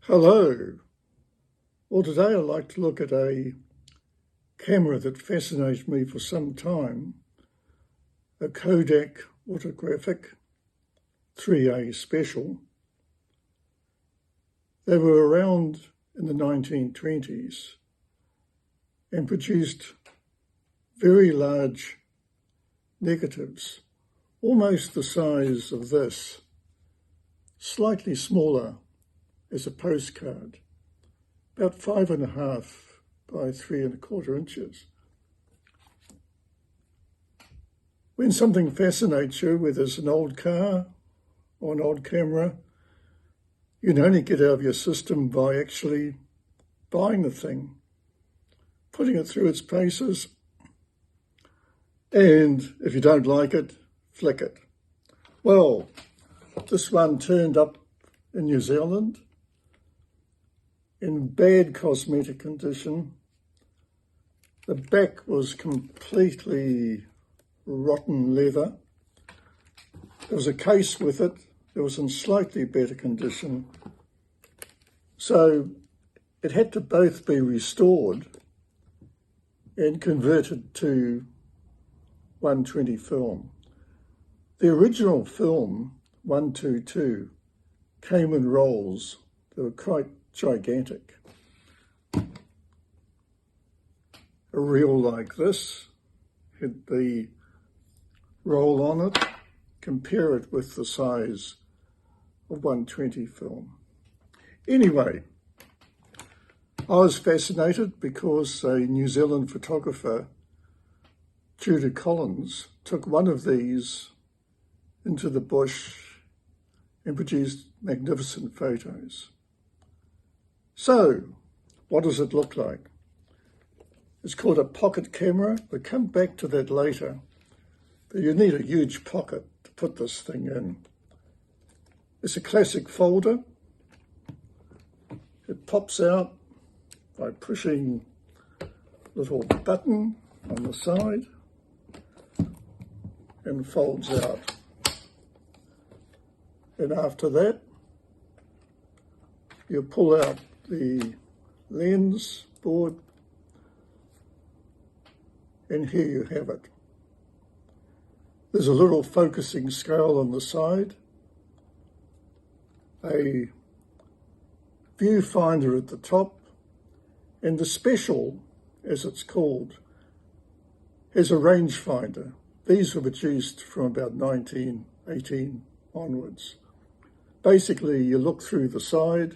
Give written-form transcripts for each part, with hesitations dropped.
Hello. Well, today I'd like to look at a camera that fascinated me for some time, a Kodak Autographic 3A Special. They were around in the 1920s and produced very large negatives, almost the size of this, slightly smaller as a postcard, about 5.5 by 3.25 inches. When something fascinates you, whether it's an old car or an old camera, you can only get out of your system by actually buying the thing, putting it through its paces, and if you don't like it, flick it. Well, this one turned up in New Zealand in bad cosmetic condition. The back was completely rotten leather. There was a case with it. It was in slightly better condition. So it had to both be restored and converted to 120 film. The original film, 122, came in rolls. They were quite gigantic. A reel like this had the roll on it. Compare it with the size of 120 film. Anyway, I was fascinated because a New Zealand photographer, Judah Collins, took one of these into the bush and produced magnificent photos. So, what does it look like? It's called a pocket camera. We'll come back to that later. But you need a huge pocket to put this thing in. It's a classic folder. It pops out by pushing a little button on the side and folds out. And after that, you pull out the lens board, and here you have it. There's a little focusing scale on the side, a viewfinder at the top, and the special, as it's called, has a rangefinder. These were produced from about 1918 onwards. Basically, you look through the side,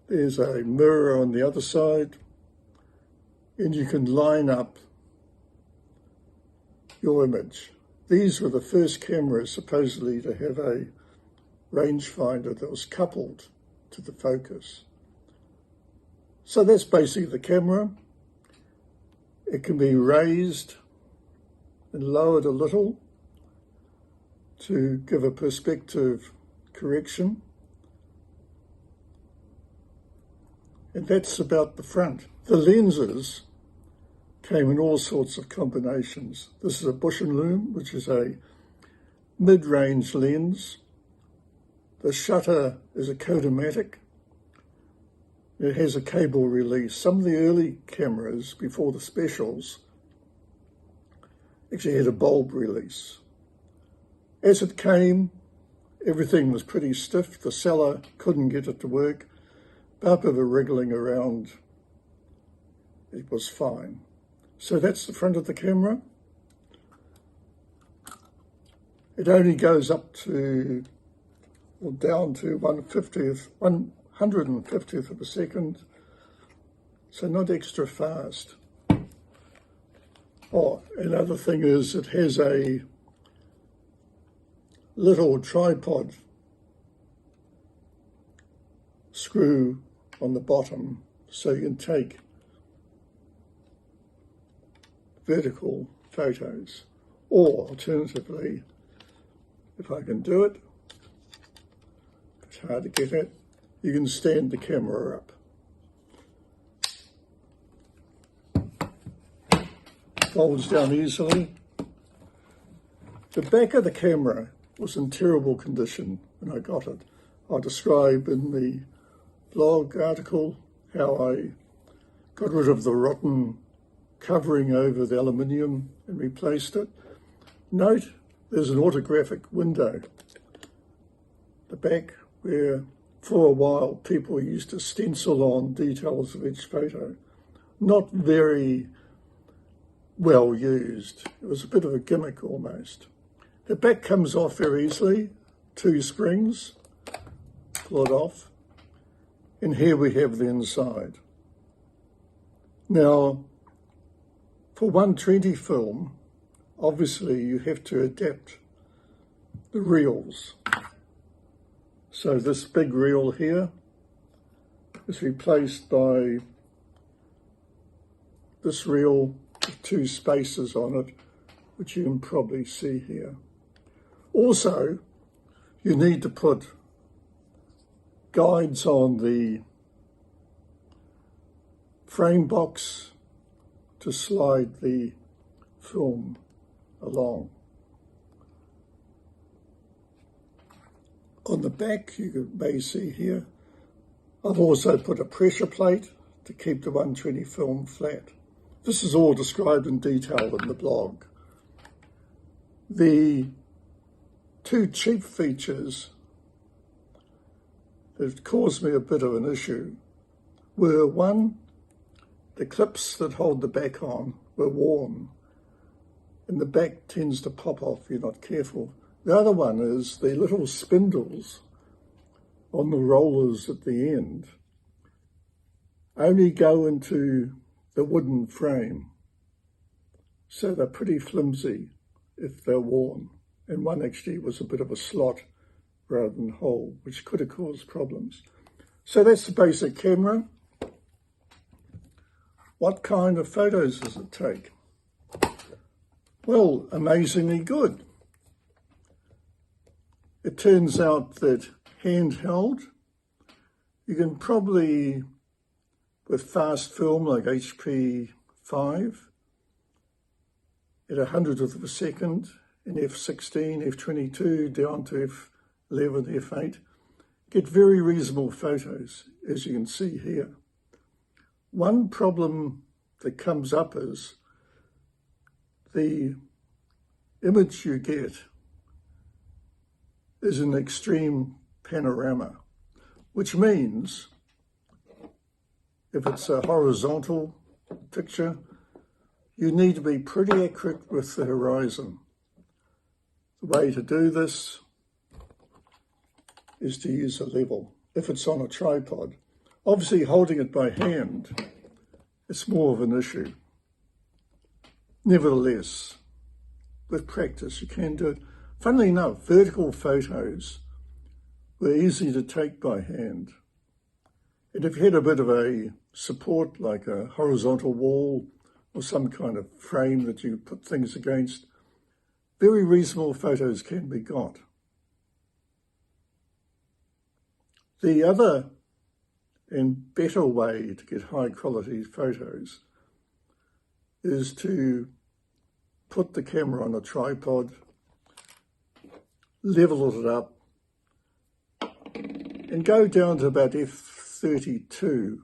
there's a mirror on the other side, and you can line up your image. These were the first cameras supposedly to have a rangefinder that was coupled to the focus. So that's basically the camera. It can be raised and lowered a little to give a perspective correction. And that's about the front. The lenses came in all sorts of combinations. This is a Bush and Loom, which is a mid-range lens. The shutter is a Kodak. It has a cable release. Some of the early cameras, before the specials, actually had a bulb release. As it came, everything was pretty stiff. The seller couldn't get it to work. But with a wriggling around, it was fine. So that's the front of the camera. It only goes up to, or down to 150th of a second, so not extra fast. Oh, another thing is it has a little tripod screw on the bottom, so you can take vertical photos, or alternatively, if I can do it, it's hard to get at, you can stand the camera up. Folds down easily. The back of the camera was in terrible condition when I got it. I'll describe in the blog article how I got rid of the rotten covering over the aluminium and replaced it. Note, there's an autographic window, the back, where for a while people used to stencil on details of each photo. Not very well used. It was a bit of a gimmick almost. The back comes off very easily, 2 springs, pull it off, and here we have the inside. Now, for 120 film, obviously you have to adapt the reels. So this big reel here is replaced by this reel with 2 spaces on it, which you can probably see here. Also, you need to put guides on the frame box to slide the film along. On the back, you may see here, I've also put a pressure plate to keep the 120 film flat. This is all described in detail in the blog. The 2 cheap features that caused me a bit of an issue were, one, the clips that hold the back on were worn, and the back tends to pop off if you're not careful. The other one is the little spindles on the rollers at the end only go into the wooden frame, so they're pretty flimsy if they're worn, and one actually was a bit of a slot rather than hole, which could have caused problems. So that's the basic camera. What kind of photos does it take? Well, amazingly good. It turns out that handheld, you can probably, with fast film like HP 5, at 100th of a second, in f16, f22, down to f11, f8, get very reasonable photos, as you can see here. One problem that comes up is the image you get is an extreme panorama, which means if it's a horizontal picture, you need to be pretty accurate with the horizon. The way to do this is to use a level. If it's on a tripod, obviously holding it by hand, it's more of an issue. Nevertheless, with practice, you can do it. Funnily enough, vertical photos were easy to take by hand. And if you had a bit of a support, like a horizontal wall or some kind of frame that you put things against, very reasonable photos can be got. The other and better way to get high quality photos is to put the camera on a tripod, level it up, and go down to about f32,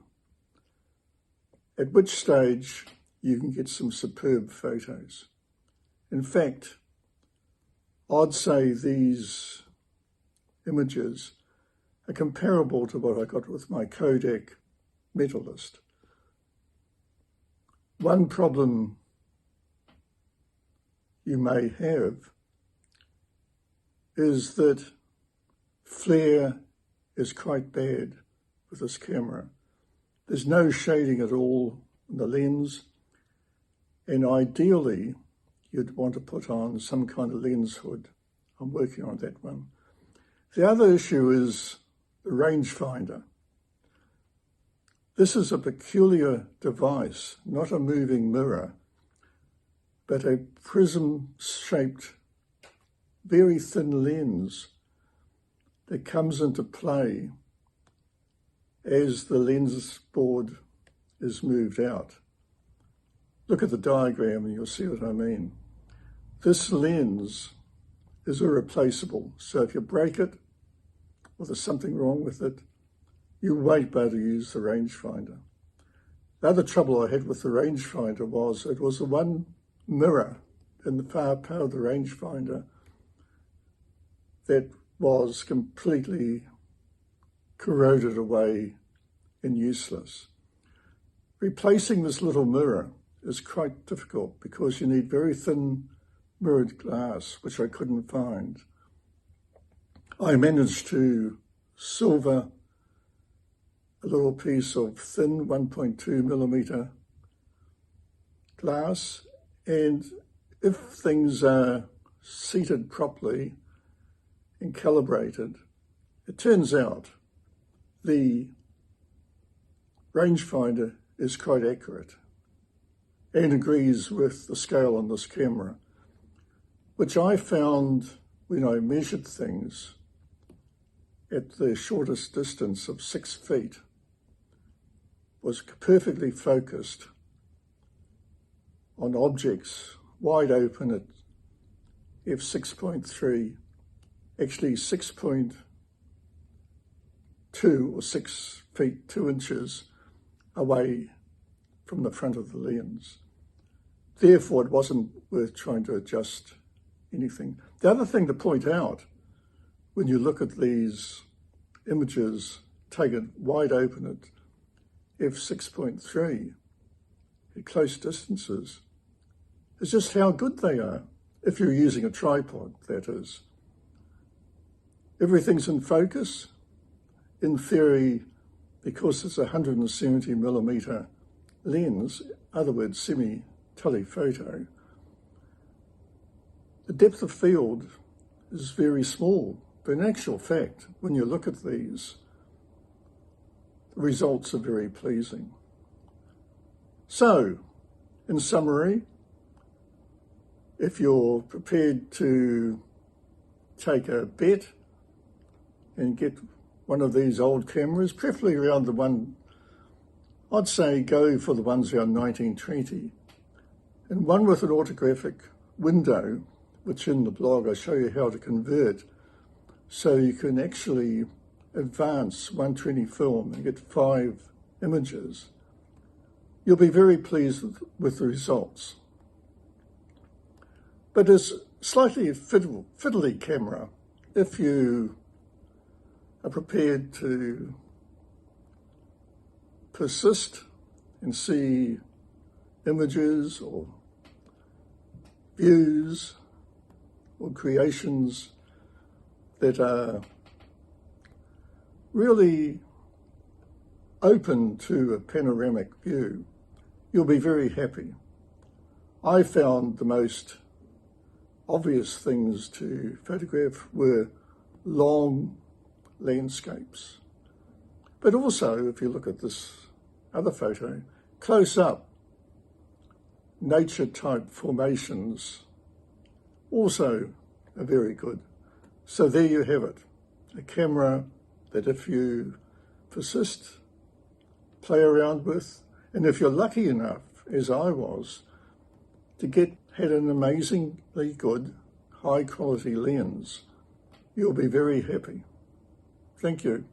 at which stage you can get some superb photos. In fact, I'd say these images are comparable to what I got with my Kodak Metalist. One problem you may have is that flare is quite bad with this camera. There's no shading at all in the lens, and ideally you'd want to put on some kind of lens hood. I'm working on that one. The other issue is the rangefinder. This is a peculiar device, not a moving mirror, but a prism-shaped, very thin lens that comes into play as the lens board is moved out. Look at the diagram and you'll see what I mean. This lens is irreplaceable, so if you break it, or there's something wrong with it, you won't be able to use the rangefinder. The other trouble I had with the rangefinder was it was the one mirror in the far part of the rangefinder that was completely corroded away and useless. Replacing this little mirror is quite difficult because you need very thin mirrored glass, which I couldn't find. I managed to silver a little piece of thin 1.2 millimeter glass, and if things are seated properly and calibrated, it turns out the rangefinder is quite accurate and agrees with the scale on this camera, which I found when I measured things at the shortest distance of 6 feet was perfectly focused on objects wide open at f6.3, actually 6.2 or 6 feet 2 inches away from the front of the lens. Therefore, it wasn't worth trying to adjust anything. The other thing to point out when you look at these images taken wide open at f6.3 at close distances is just how good they are, if you're using a tripod, that is. Everything's in focus. In theory, because it's a 170 millimeter lens, in other words, semi-telephoto, the depth of field is very small. But in actual fact, when you look at these, the results are very pleasing. So, in summary, if you're prepared to take a bet and get one of these old cameras, preferably around the one, I'd say go for the ones around 1920, and one with an autographic window, which in the blog I show you how to convert, so you can actually advance 120 film and get 5 images. You'll be very pleased with the results. But it's slightly fiddly camera if you are prepared to persist and see images or views or creations that are really open to a panoramic view. You'll be very happy. I found the most obvious things to photograph were long landscapes. But also, if you look at this other photo, close up, nature type formations also are very good. So there you have it, a camera that if you persist, play around with, and if you're lucky enough, as I was, to had an amazingly good, high quality lens, you'll be very happy. Thank you.